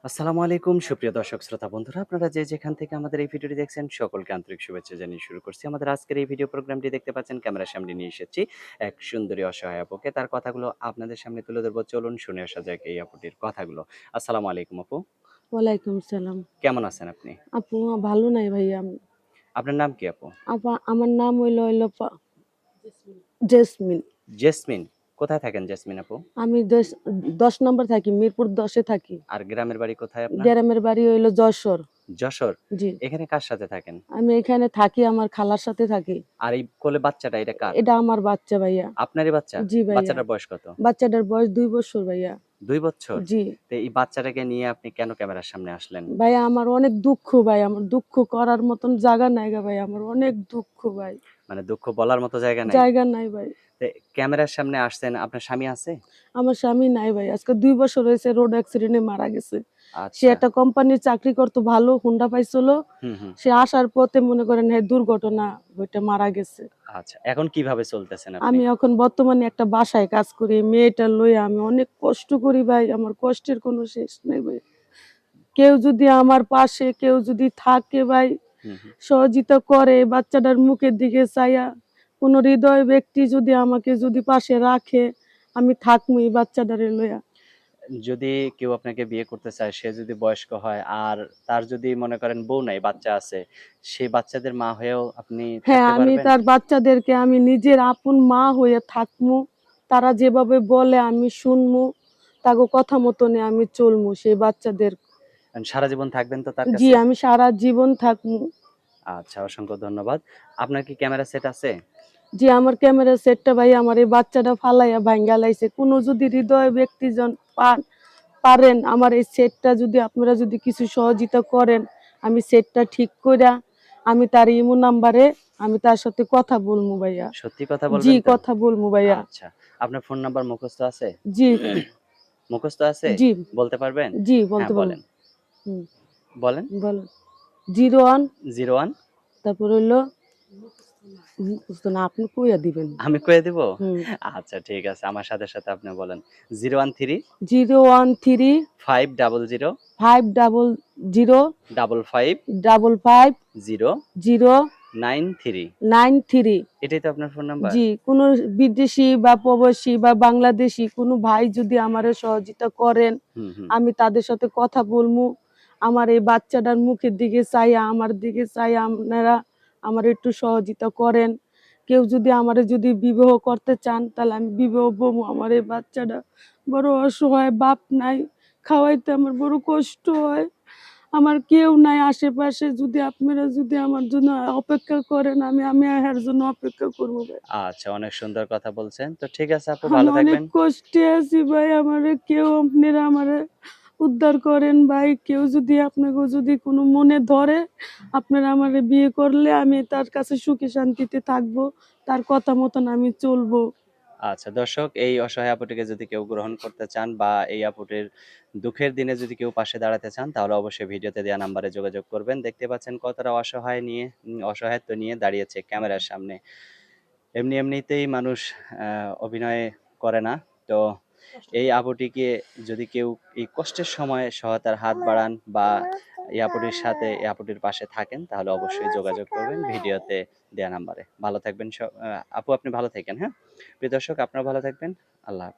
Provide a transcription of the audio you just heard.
আসসালামু আলাইকুম সুপ্রিয় দর্শক শ্রোতা বন্ধুরা, আপনারা যে যেখান থেকে আমাদের এই ভিডিওটি দেখছেন সকলকে আন্তরিক শুভেচ্ছা জানিয়ে শুরু করছি। আমাদের আজকের এই ভিডিও প্রোগ্রামটি দেখতে পাচ্ছেন, ক্যামেরার সামনে নিয়ে এসেছি এক সুন্দরী অসহায় আপুকে। তার কথাগুলো আপনাদের সামনে তুলে ধরবো, চলুন শুনে আসা যাক এই আপুটির কথাগুলো। আসসালামু আলাইকুম আপু, ওয়ালাইকুম সালাম। কেমন আছেন আপনি? আপু ভালো নাই ভাইয়া আমি। আপনার নাম কি আপু? আমার নাম হইল জেসমিন। জেসমিন। কোথায় থাকেন জেসমিন আপু? আমি 10 নম্বর থাকি, মিরপুর 10-এ থাকি। আর গ্রামের বাড়ি কোথায় আপনার? গ্রামের বাড়ি হইল যশোর। যশোর। জি। এখানে কার সাথে থাকেন? আমি এখানে থাকি, আমার খালার সাথে থাকি। আর এই কোলে বাচ্চাটা এটা কার? এটা আমার বাচ্চা ভাইয়া। আপনারই বাচ্চা? জি ভাইয়া। বাচ্চাটার বয়স কত? বাচ্চাটার বয়স 2 বছর ভাইয়া। 2 বছর? জি। তো এই বাচ্চাটাকে নিয়ে আপনি কেন ক্যামেরার সামনে আসলেন? ভাইয়া আমার অনেক দুঃখ ভাই। আমার দুঃখ করার মতন জায়গা নাই গা ভাই। আমার অনেক দুঃখ ভাই। মানে দুঃখ বলার মতো জায়গা নাই? জায়গা নাই ভাই। তো ক্যামেরার সামনে আসছেন, আপনার স্বামী আছে? আমার স্বামী নাই ভাই। আজকে 2 বছর হয়েছে রোড অ্যাক্সিডেন্টে মারা গেছে। সে আচ্ছা। একটা কোম্পানির চাকরি করতো, ভালো হুন্ডা পাইছিল। হুম, হুম। সে আসার পথে মনে করেন দুর্ঘটনা হইতে মারা গেছে। আচ্ছা। এখন কিভাবে চলতেছেন আপনি? আমি এখন বর্তমানে একটা বাসায় কাজ করি। মেয়েটা লইয়া আমি অনেক কষ্ট করি ভাই। আমার কষ্টের কোনো শেষ নাই ভাই। কেউ যদি আমার পাশে কেউ যদি থাকে ভাই, হুম, হুম। সহযোগিতা করে বাচ্চাটার মুখের দিকে চাইয়া, কোনো হৃদয় ব্যক্তি যদি আমাকে যদি পাশে রাখে, আমি থাকমই বাচ্চাটারে লইয়া। যদি কেউ আপনাকে বিয়ে করতে চায়, সে যদি বয়স্ক হয় আর তার যদি মনে করেন বউ নাই, বাচ্চা আছে, সেই বাচ্চাদের মা হয়েও আপনি হ্যাঁ, থাকতে আমি পারবেন? তার বাচ্চাদেরকে আমি নিজের আপন মা হয়ে থাকমু। তারা যেভাবে বলে আমি শুনমু, তাগো কথা মতনে আমি চলমু সেই বাচ্চাদের। সারা জীবন থাকবেন তো তার জি, কাছে? আমি সারা জীবন থাকমু। আচ্ছা, অসংখ্য ধন্যবাদ। আপনার কি ক্যামেরা সেট আছে? জি, আমার ক্যামেরার সেটটা ভাই আমার এই বাচ্চাটা ফালাইয়া ভাইঙ্গা লাইছে। কোনো যদি হৃদয় ব্যক্তিজন পারেন আমার এই সেটটা যদি আপনারা যদি কিছু সহযোগিতা করেন, আমি সেটটা ঠিক কইরা আমি তার ইমো নাম্বারে আমি তার সাথে কথা বলমু ভাইয়া। সত্যি কথা জি, বলবেন তো? কথা বলমু ভাইয়া। আচ্ছা। আপনার ফোন নাম্বার মুখস্থ আছে? জি, মুখস্থ আছে? জি, বলতে পারবেন? জি হ্যাঁ, বলতে পারবো। বলেন। হুম, বলেন। বলেন। 01 01 তারপর হইলো মুখস্থ না, আপনি কইয়া দিবেন। আমি কয়ে দিব? হুম, আচ্ছা, ঠিক আছে। আমার সাথে, সাথে আপনি বলেন। 013 013 500 500 55 55 0 93 093। এটাই তো আপনার ফোন নাম্বার? জি, কোনো বিদেশি বা প্রবাসী বা বাংলাদেশী কোনো ভাই যদি আমারে সহযোগিতা করেন, হুম, হুম। আমি তাদের সাথে কথা বলমু। আমার এই বাচ্চাটার মুখের দিকে চাইয়া, আমার দিকে চাইয়া আপনারা আমার একটু সহযোগিতা করেন। কেউ যদি আমারে যদি বিবাহ করতে চান, তাহলে আমি বিবাহ বমু। আমার এই বাচ্চাটা বড় অসহায়, বাপ নাই। খাওয়াইতে আমার বড় কষ্ট হয়। আমার কেউ নাই আশেপাশে। যদি আপনারা যদি আমার জন্য অপেক্ষা করেন, আমি আমি এর জন্য অপেক্ষা করবো ভাই। আচ্ছা, অনেক সুন্দর কথা বলছেন। তো ঠিক আছে আপু, আমি ভালো অনেক থাকবেন। কষ্টে আছি ভাই। আমারে কেউ আপনারা আমারে উদ্ধার করেন ভাই। কেউ যদি আপনাকে যদি কোনো মনে ধরে, আপনারা আমারে বিয়ে করলে আমি তার কাছে সুখে শান্তিতে থাকবো। তার কথা মতন আমি চলবো। আচ্ছা দর্শক, এই অসহায় আপুটিকে যদি কেউ গ্রহণ করতে চান বা এই আপুটির দুঃখের দিনে যদি কেউ পাশে দাঁড়াতে চান, তাহলে অবশ্যই ভিডিওতে দেওয়া নাম্বারে যোগাযোগ করবেন। দেখতে পাচ্ছেন কতটা অসহায়ত্ব নিয়ে দাঁড়িয়েছে ক্যামেরার সামনে। এমনিতেই মানুষ অভিনয় করে না। তো এই আপুটিকে যদি কেউ এই কষ্টের সময় সহায়তার হাত বাড়ান বা এই আপুটির সাথে এই আপুটির পাশে থাকেন, তাহলে অবশ্যই যোগাযোগ করবেন ভিডিওতে দেয়া নাম্বারে। ভালো থাকবেন আপু, আপনি ভালো থাকেন, হ্যাঁ? প্রিয় দর্শক, আপনারা ভালো থাকবেন। আল্লাহ হাফেজ।